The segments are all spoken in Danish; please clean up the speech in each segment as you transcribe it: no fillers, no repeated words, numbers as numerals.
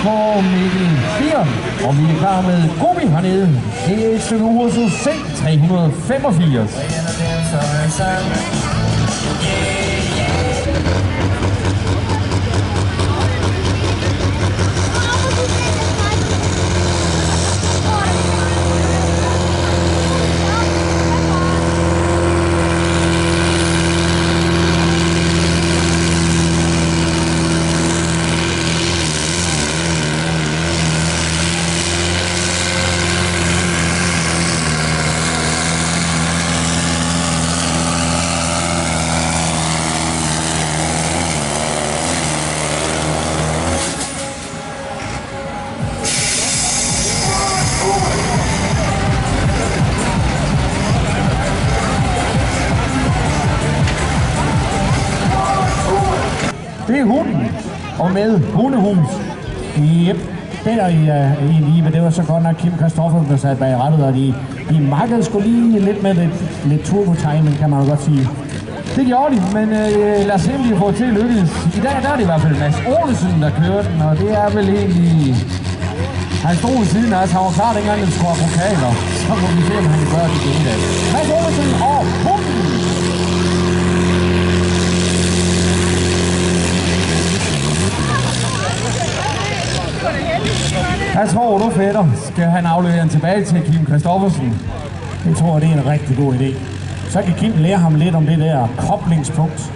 på Mikkel Bier, og vi er klar med Gobi hernede. Det er et stykke Ursus C385. Det er hunden, og med hundehus. Yep. Det der i live, det var så godt nok Kim Christoffersen, der sad bag rattet, og de makkede sgu lige lidt med lidt turbo-timing, kan man jo godt sige. Det gjorde de, men lad os se, om de får til at lykkes. I dag der er det i hvert fald Mads Olesen, der kører den, og det er vel egentlig... Han stod i siden af os, han var klar dengang, den skulle have pokaler. Så må vi se, om han kan gøre det igen i dag. Mads Olesen og hunden! Jeg tror du, fætter, skal han aflevere den tilbage til Kim Christoffersen. Jeg tror, det er en rigtig god idé. Så kan Kim lære ham lidt om det der koblingspunkt.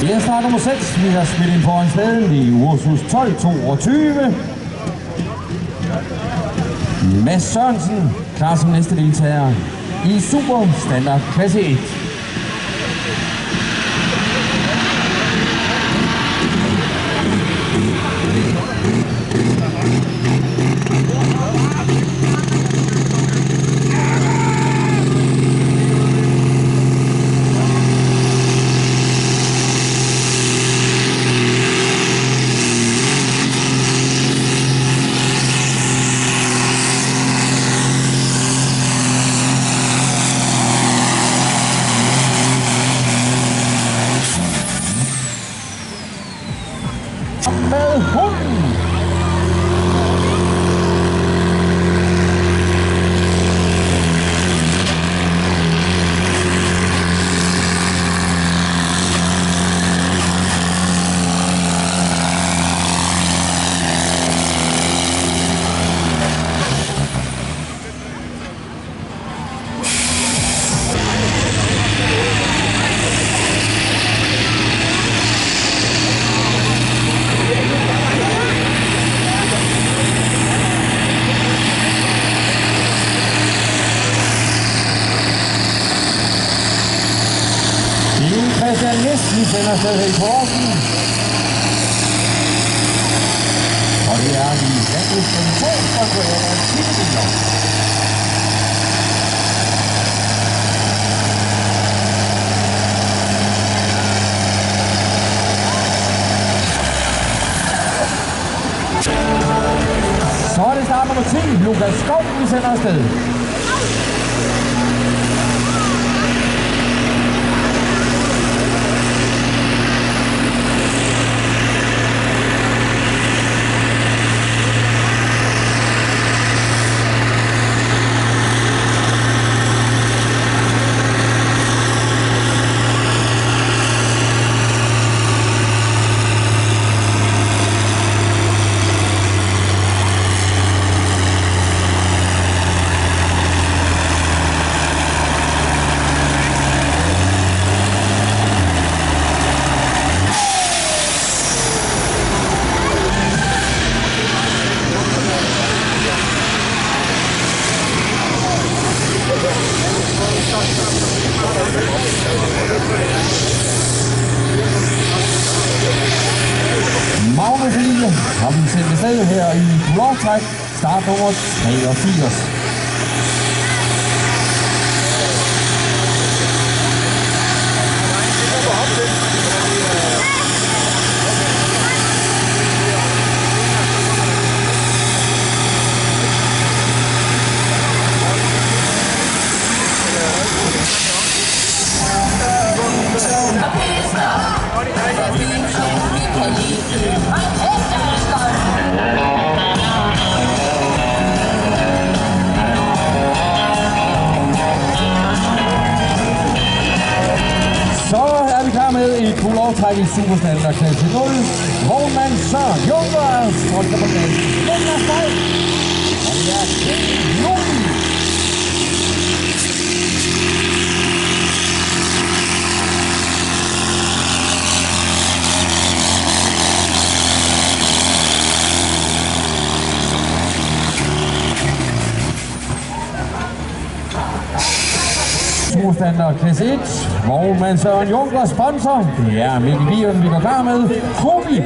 Det er start nummer 6. Vi har spillet ind foran staden i Ursus 1222. Mads Sørensen klar som næste deltager i Super Standard klasse 1. Med hunden. Christian Næsten sender afsted i Porsen. Og det er de vanligste konkurrerende titelbiler. Så er det start nummer 10. Lukas Skov, vi sender afsted. 4 har vi sendt afsted her i Bulovtræk, startnummer 83. Så er vi klar med et Bulovtræk i Superstandard klasse 0. Vognmand Søren Junker, stråler på klasse. Den er stejl. Og det er Kjell. Superstandard klasse 1. Vognmand Søren Junker sponsor. Det er Mikkel Viren, vi går klar med. Kobi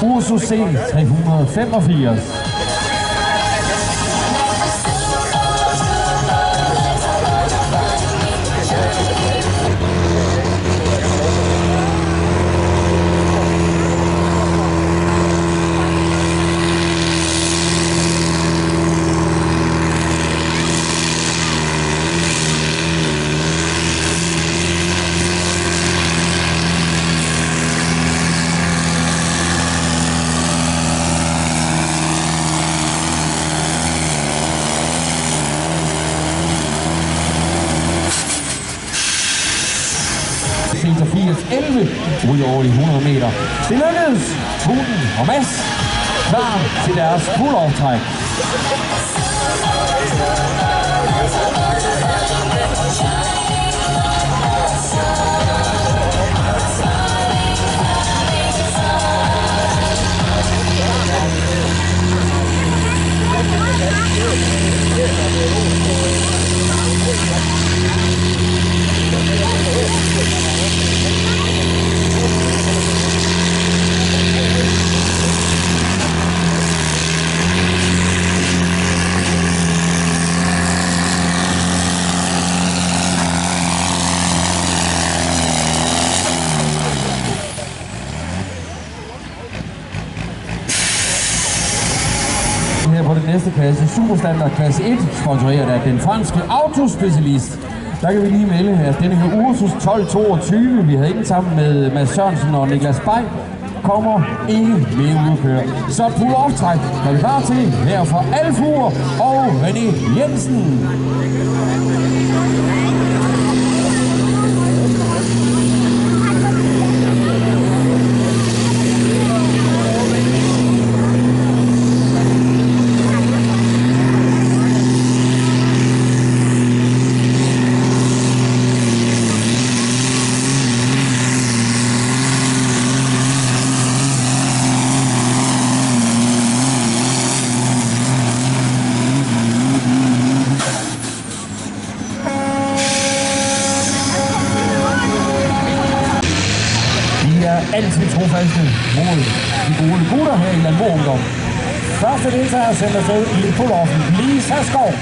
Ursus C 385. C 11 ud over de 100 meter. Det lykkedes. Tuden og Mads klar til deres Bulovtræk. Her på den næste klasse, Superstandard klasse 1, sponsoreret af den franske autospecialist. Der kan vi lige melde, at denne her Ursus 1222, vi havde ikke sammen med Mads Sørensen og Niklas Bay, kommer ikke med udkøre. Så et Bulovtræk er vi klar til her fra Alfur og René Jensen. Altid trofaste mod de gode gutter her i Landbo Ungdom. Første deltager sendt afsted i Poloffen, Lisa Skov.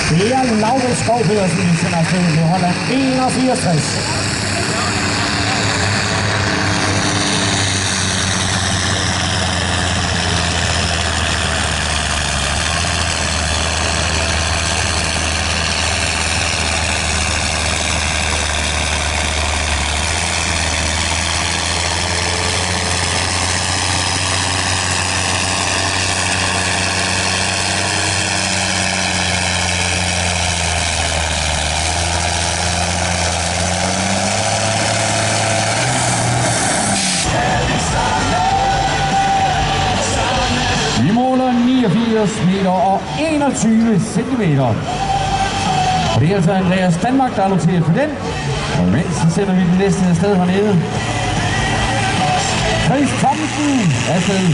Det er Laurits Skov Pedersen, vi sender afsted med Holland 81. 82 meter og 21 centimeter. Og det er altså Andreas Danmark, der er noteret på den. Og imens så sender vi den næste afsted hernede. Chris Thomsen afsted.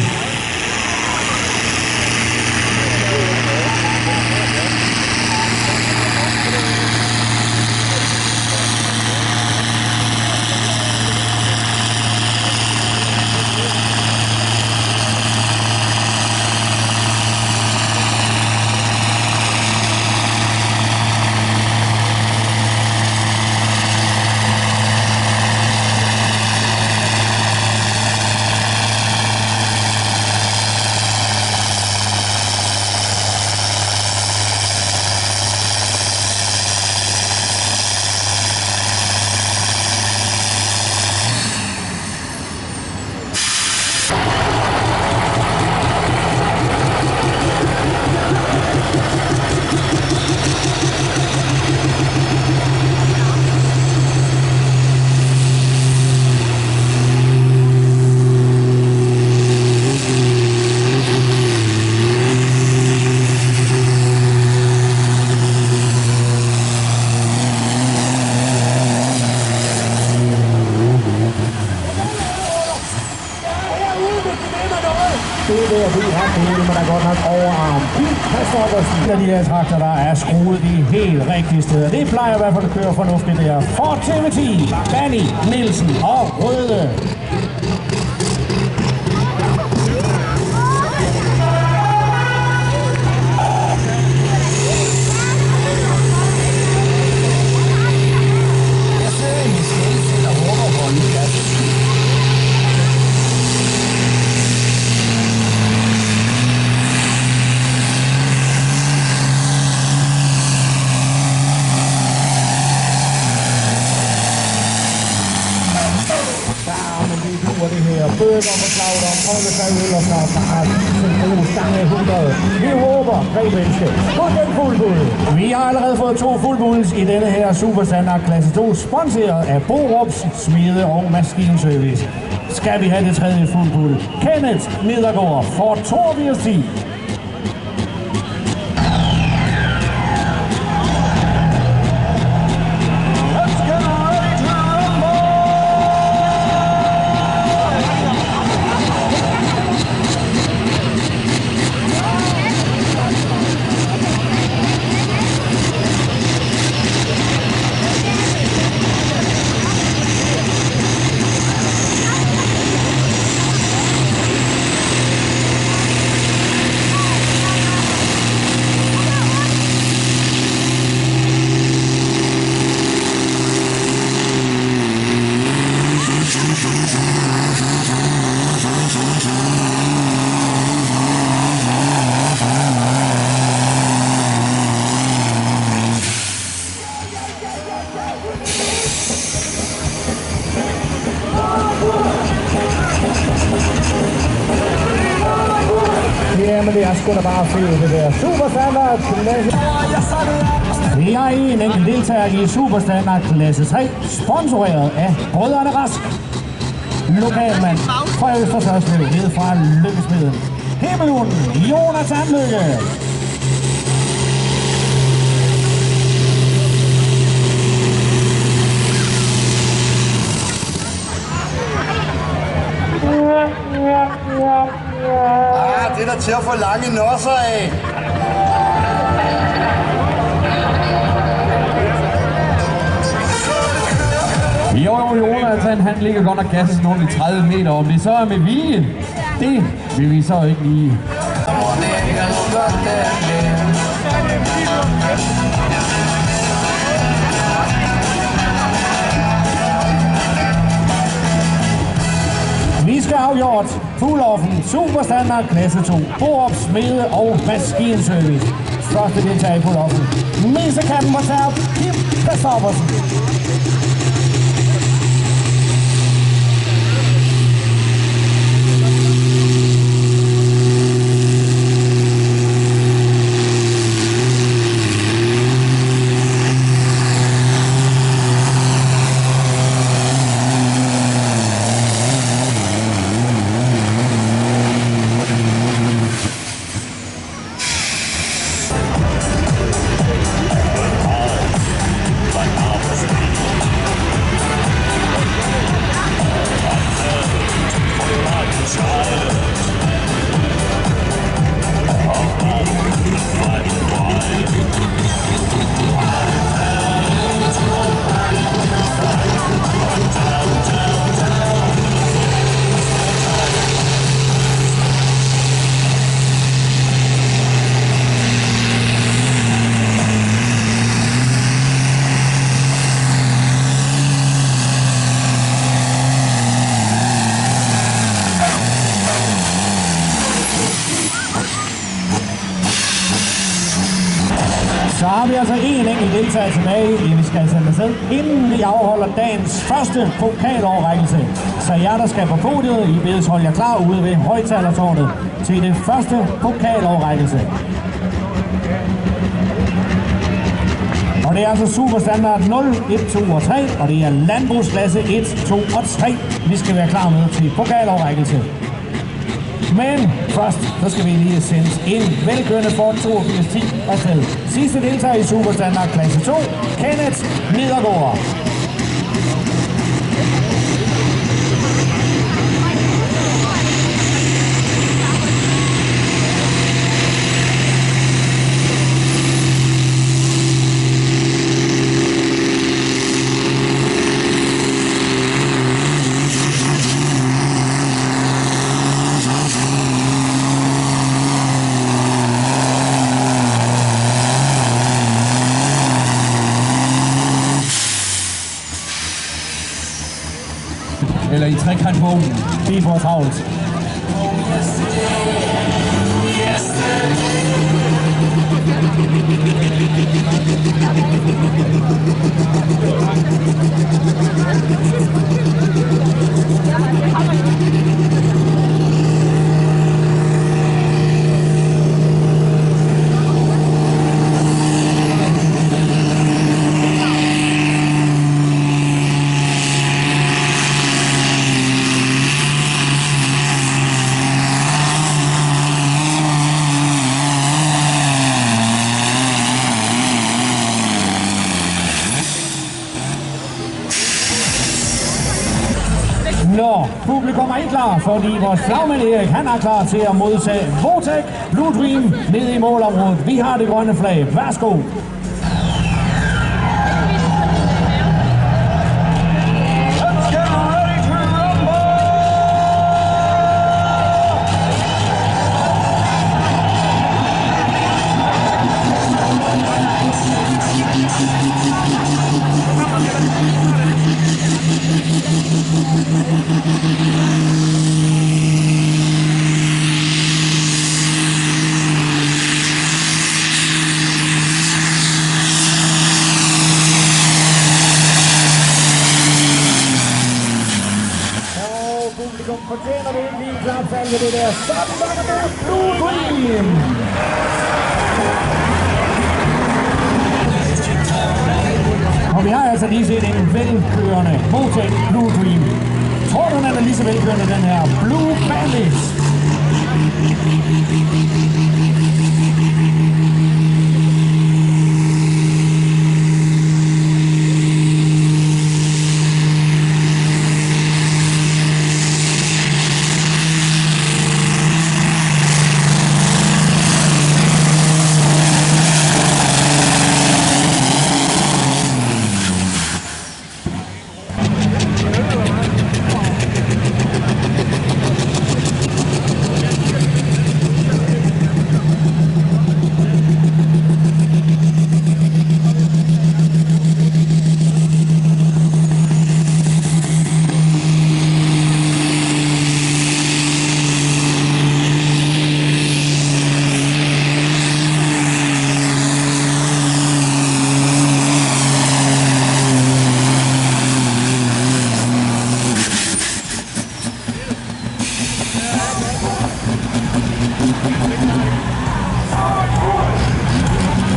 Det er ved at blive ret muligt, men der er godt nok overarm. Kim Christoffersen. En af de her trakter, der er skruet de helt rigtige steder. Det plejer i hvert fald at køre fornuftigt der. For TV10, Danny Nielsen og Røde. Bøger med Clauder, holder sig ud og snart bare en stange 100. Vi håber, Grebelske, på den fuldbud. Vi har allerede fået 2 fuldbuds i denne her Superstandard klasse 2, sponsoreret af Borups Smede og Maskinservice. Skal vi have det 3. fuldbud? Kenneth Nedergaard for 8210. Men det er sgu da bare fedt, det der. Superstandard klasse. Vi har en enkelt deltager i Superstandard klasse 3, sponsoreret af Brødrene Rask. Lokalmand fra Østersørslev, ned fra Lykkesmeden. Himmelhunden, Jonathan Lykke. Det er der til at få lange nosser af. Jo, Jonathan, han ligger godt nok gassen nogle 30 meter. Om det så er med vilje, det vil vi så ikke lige. Vi skal afgjort Fuglhoffen Superstandard klasse 2, Borup Smede og Maskinservice. Første deltager i Fuglhoffen. Mesekatten på serv, Kim Christoffersen. er altså en enkelt deltager tilbage, vi skal sende afsted, inden vi afholder dagens første pokaloverrækkelse. Så jer, der skal på podiet, I bedes holde jer klar ude ved højtalertårnet til det første pokaloverrækkelse. Og det er altså superstandard 0, 1, 2 og 3, og det er landbrugsklasse 1, 2 og 3, vi skal være klar med til pokaloverrækkelse. Men først, så skal vi lige sende en velkørende Ford 8210 afsted. Sidste deltager i superstandard klasse 2, Kenneth Nedergaard. Eller i trekantvognen. Vi får travlt. Nå, publikum er ikke klar, fordi vores flagmand Erik, han er klar til at modtage Votec Blue Dream nede i målområdet. Vi har det grønne flag. Værsgo. Fortjener det en lille klapsalve, det der. Sådan var det Blue Dream! Og vi har altså lige set en velkørende Votec Blue Dream. Tror du, den er lige så velkørende, den her Blue Bandit?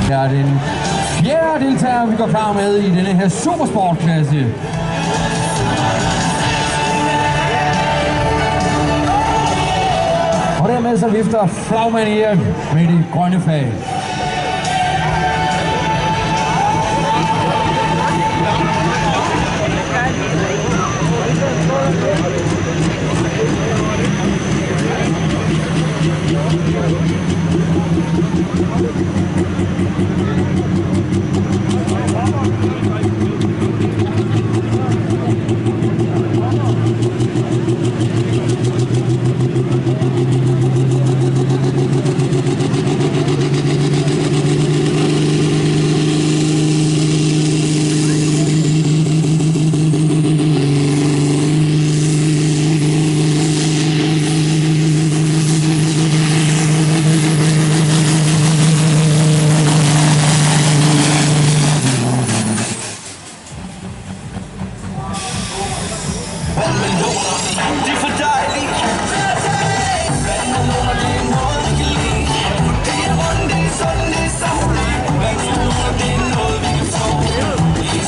Det er den fjerde deltager, vi går klar med i denne her supersportklasse. Og dermed så vifter flagmand Erik med det grønne flag.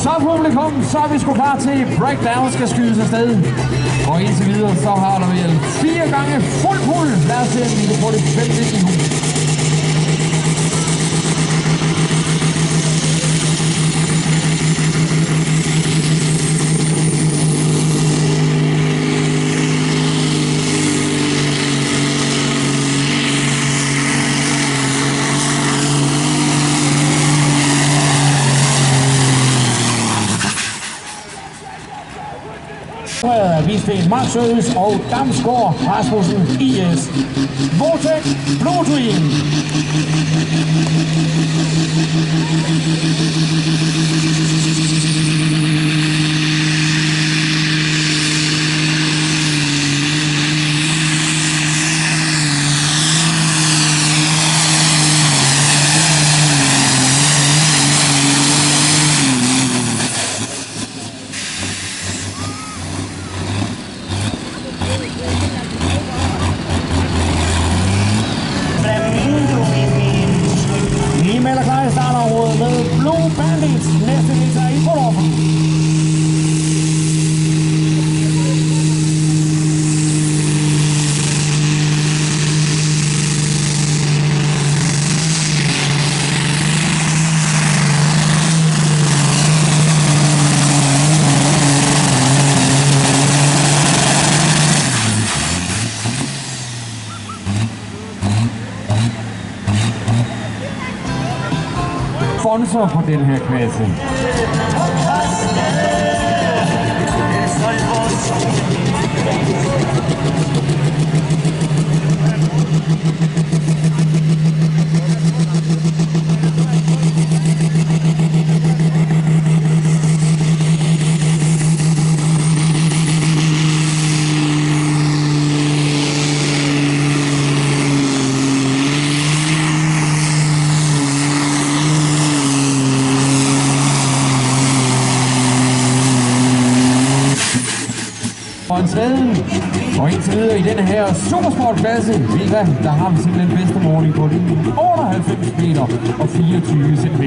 Så publikum, så er vi sgu klar til breakdown skal skydes afsted. Og indtil videre, så har der vel 4 gange fuld pull. Lad os se, om vi kan få det 5 i hus. Visten Maxøs og Damsgaard Rasmussen IS. Vortex Blue Dream. I melder klar i startområdet med Blue Bandits. Næste deltager i Fodorfen. Sponsor på den her klasse. Og indtil videre i denne her supersportklasse, Vega, der har vi simpelthen bedste måling på det. 98 meter og 24 cm.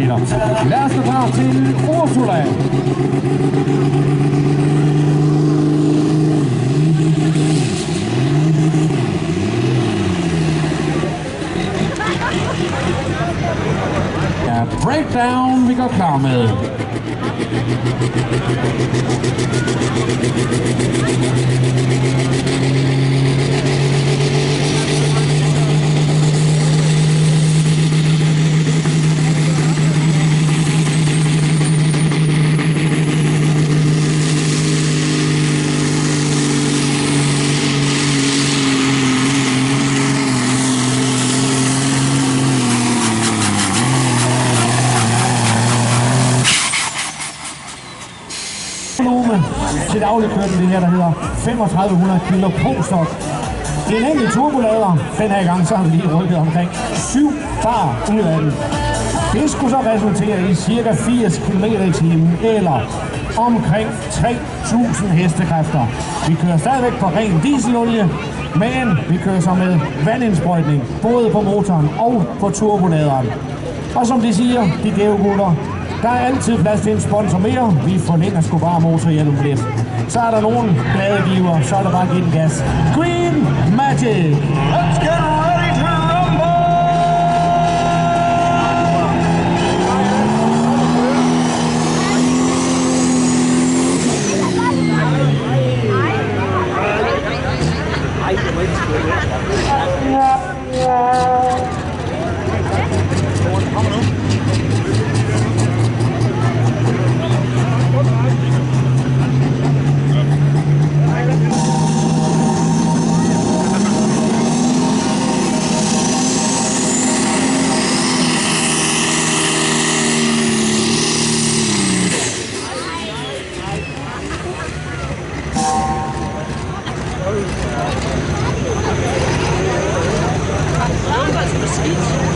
Lad os gå klar til Ursula. Ja, breakdown vi går klar med. Til daglig kører det her, der hedder 3500 kilo pro-stok. Det er en enkelt turbolader. Den her gang så har vi lige rykket omkring 7 bar ud af den. Det skulle så resultere i ca. 80 km i timen, eller omkring 3000 hestekræfter. Vi kører stadigvæk på ren dieselolie, men vi kører så med vandindsprøjtning, både på motoren og på turboladeren. Og som de siger, de gave gutter, der er altid plads til en sponsor mere. Vi forlænger sgu bare motorhjelm lidt. Så er der nogen glade giver, så er der bare at give den gas. Green Magic! Let's get